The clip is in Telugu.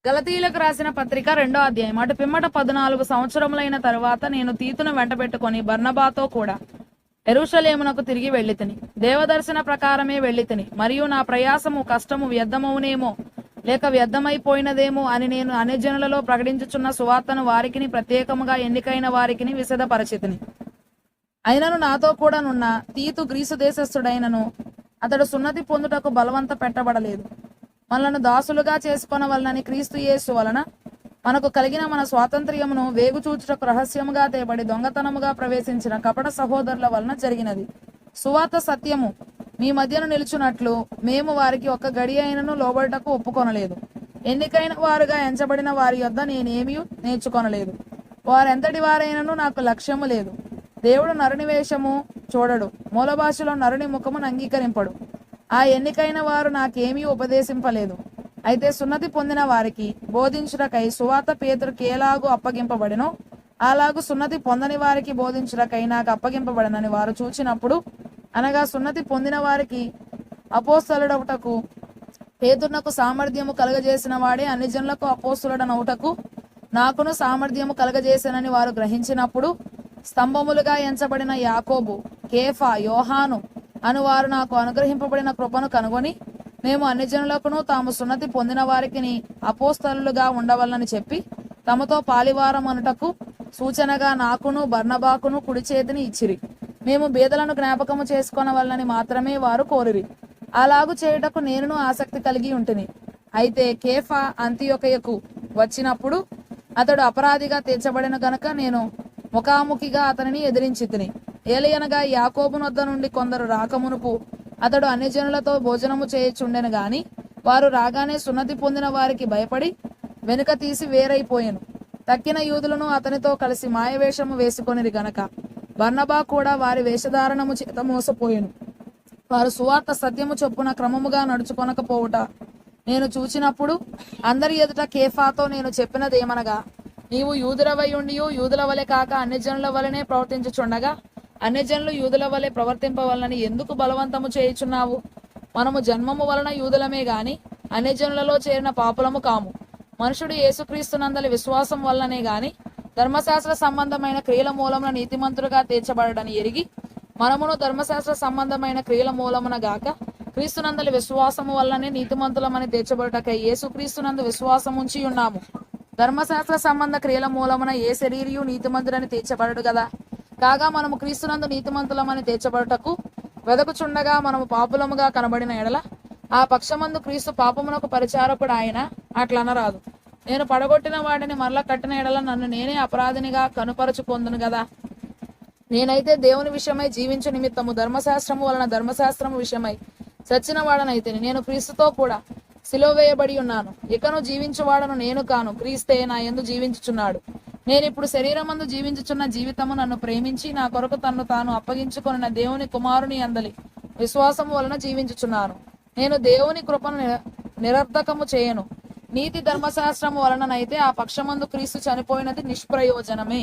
గలతీయులకు రాసిన పత్రిక 2వ అధ్యాయం. అటు పిమ్మట 14 సంవత్సరములైన తరువాత నేను తీతును వెంటబెట్టుకొని బర్నబాతో కూడా యెరూషలేమునకు తిరిగి వెళ్ళితిని. దేవదర్శన ప్రకారమే వెళ్ళితిని. మరియు నా ప్రయాసము కష్టము వ్యర్థమవునేమో లేక వ్యర్థమైపోయినదేమో అని నేను అన్యజనులలో ప్రకటించుచున్న సువార్తను వారికిని ప్రత్యేకముగా ఎన్నికైన వారికిని విశదపరచితిని. అయినను నాతో కూడా నున్న తీతు గ్రీసు దేశస్థుడైనను అతడు సున్నతి పొందుటకు బలవంత పెట్టబడలేదు. మనలను దాసులుగా చేసుకొనవలనని క్రీస్తు యేసు వలన మనకు కలిగిన మన స్వాతంత్ర్యమును వేగుచూచుటకు రహస్యముగా తేబడి దొంగతనముగా ప్రవేశించిన కపట సహోదరుల వలన జరిగినది. సువార్త సత్యము మీ మధ్యను నిలుచున్నట్లు మేము వారికి ఒక్క గడి అయినను లోబడుటకు ఒప్పుకొనలేదు. ఎన్నికైన వారుగా ఎంచబడిన వారి యొద్ద నేనేమీ నేర్చుకొనలేదు. వారెంతటి వారైనను నాకు లక్ష్యము లేదు. దేవుడు నరుని వేషము చూడడు, మూల భాషలో నరుని ముఖమును అంగీకరింపడు. ఆ ఎన్నికైన వారు నాకేమీ ఉపదేశింపలేదు. అయితే సున్నతి పొందిన వారికి బోధించుటకై సువార్త పేతురుకి ఎలాగూ అప్పగింపబడినో అలాగూ సున్నతి పొందని వారికి బోధించుటకై నాకు అప్పగింపబడనని వారు చూచినప్పుడు, అనగా సున్నతి పొందిన వారికి అపోస్తలుడవుటకు పేతురునకు సామర్థ్యము కలగజేసిన వాడే అన్ని జనులకు అపోస్తలుడనవుటకు నాకును సామర్థ్యము కలగజేసనని వారు గ్రహించినప్పుడు, స్తంభములుగా ఎంచబడిన యాకోబు, కేఫా, యోహాను అనువారు నాకు అనుగ్రహింపబడిన కృపను కనుగొని మేము అన్ని జనులకును తాము సున్నతి పొందిన వారికి అపోస్తలులుగా ఉండవలనని చెప్పి తమతో పాలివారం అనుటకు సూచనగా నాకును బర్నబాకును కుడి చేతిని ఇచ్చిరి. మేము బీదలను జ్ఞాపకము చేసుకొనవలనని మాత్రమే వారు కోరిరి. అలాగు చేయుటకు నేనును ఆసక్తి కలిగి ఉంటిని. అయితే కేఫా అంతియొకయకు వచ్చినప్పుడు అతడు అపరాధిగా తీర్చబడిన గనుక నేను ముఖాముఖిగా అతనిని ఎదిరించితిని. ఏలయనగా యాకోబు వద్ద నుండి కొందరు రాకమునుపు అతడు అన్ని జనులతో భోజనము చేయుచుండెను గాని వారు రాగానే సున్నతి పొందిన వారికి భయపడి వెనుక తీసి వేరైపోయెను. తక్కిన యూదులను అతనితో కలిసి మాయవేషము వేసుకొనిరి గనక బర్నబా కూడా వారి వేషధారణము చేత మోసపోయెను. వారు సువార్త సత్యము చొప్పున క్రమముగా నడుచుకొనకపోవుట నేను చూచినప్పుడు అందరి ఎదుట కేఫాతో నేను చెప్పినదేమనగా, నీవు యూదులవై ఉండియు యూదుల వలె కాక అన్ని జనుల వలనే ప్రవర్తించుచుండగా అన్ని జనులు యూదుల వలె ప్రవర్తింపవలనని ఎందుకు బలవంతము చేయుచున్నావు? మనము జన్మము వలన యూదులమే గాని అన్ని జనులలో చేరిన పాపులము కాము. మనుషుడు యేసుక్రీస్తునందలి విశ్వాసం వలననే గాని ధర్మశాస్త్ర సంబంధమైన క్రియల మూలమున నీతిమంతులుగా తీర్చబడని ఎరిగి మనమును ధర్మశాస్త్ర సంబంధమైన క్రియల మూలమున గాక క్రీస్తునందలి విశ్వాసము వల్లనే నీతిమంతులమని తీర్చబడుటకై యేసుక్రీస్తునందు విశ్వాసముంచి ఉన్నాము. ధర్మశాస్త్ర సంబంధ క్రియల మూలమున ఏ శరీరియు నీతిమంతుడని తీర్చబడడు కదా. కాగా మనము క్రీస్తునందు నీతిమంతులమని తీర్చబడుటకు వెదకుచుండగా మనము పాపులముగా కనబడిన ఎడల ఆ పక్షమందు క్రీస్తు పాపమునకు పరిచారకుడు ఆయన అట్లనరాదు. నేను పడగొట్టిన వాడిని మరల కట్టిన ఎడల నన్ను నేనే అపరాధినిగా కనుపరచుకొందును గదా. నేనైతే దేవుని విషయమై జీవించు నిమిత్తము ధర్మశాస్త్రము వలన ధర్మశాస్త్రము విషయమై చచ్చిన వాడనైతే నేను క్రీస్తుతో కూడా సిలువ వేయబడి ఉన్నాను. ఇకను జీవించువాడను నేను కాను, క్రీస్తే నా యందు జీవించుచున్నాడు. నేనిప్పుడు శరీరమందు జీవించుచున్న జీవితము నన్ను ప్రేమించి నా కొరకు తన్ను తాను అప్పగించుకొనిన దేవుని కుమారుని అందలి విశ్వాసము వలన జీవించుచున్నాను. నేను దేవుని కృపను నిరర్ధకము చేయను. నీతి ధర్మశాస్త్రము వలననైతే ఆ పక్షమందు క్రీస్తు చనిపోయినది నిష్ప్రయోజనమే.